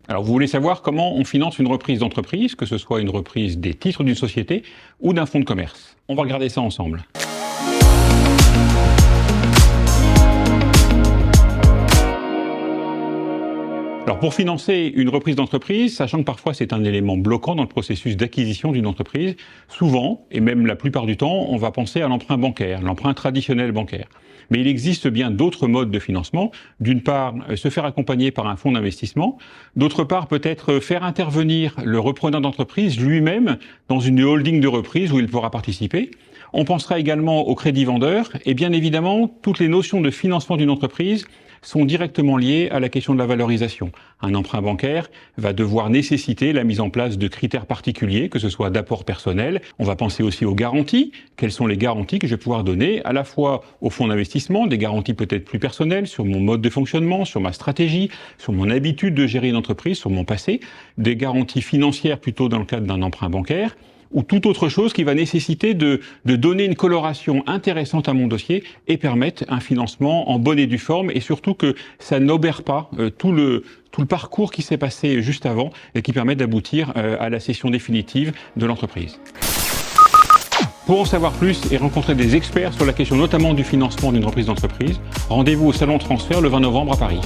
Alors, vous voulez savoir comment on finance une reprise d'entreprise, que ce soit une reprise des titres d'une société ou d'un fonds de commerce. On va regarder ça ensemble. Alors pour financer une reprise d'entreprise, sachant que parfois c'est un élément bloquant dans le processus d'acquisition d'une entreprise, souvent, et même la plupart du temps, on va penser à l'emprunt bancaire, l'emprunt traditionnel bancaire. Mais il existe bien d'autres modes de financement. D'une part, se faire accompagner par un fonds d'investissement. D'autre part, peut-être faire intervenir le repreneur d'entreprise lui-même dans une holding de reprise où il pourra participer. On pensera également au crédit vendeur et bien évidemment, toutes les notions de financement d'une entreprise sont directement liées à la question de la valorisation. Un emprunt bancaire va devoir nécessiter la mise en place de critères particuliers, que ce soit d'apport personnel. On va penser aussi aux garanties. Quelles sont les garanties que je vais pouvoir donner à la fois au fonds d'investissement, des garanties peut-être plus personnelles sur mon mode de fonctionnement, sur ma stratégie, sur mon habitude de gérer une entreprise, sur mon passé, des garanties financières plutôt dans le cadre d'un emprunt bancaire, ou toute autre chose qui va nécessiter de donner une coloration intéressante à mon dossier et permettre un financement en bonne et due forme, et surtout que ça n'obère pas tout le parcours qui s'est passé juste avant et qui permet d'aboutir à la cession définitive de l'entreprise. Pour en savoir plus et rencontrer des experts sur la question notamment du financement d'une reprise d'entreprise, rendez-vous au Salon Transfert le 20 novembre à Paris.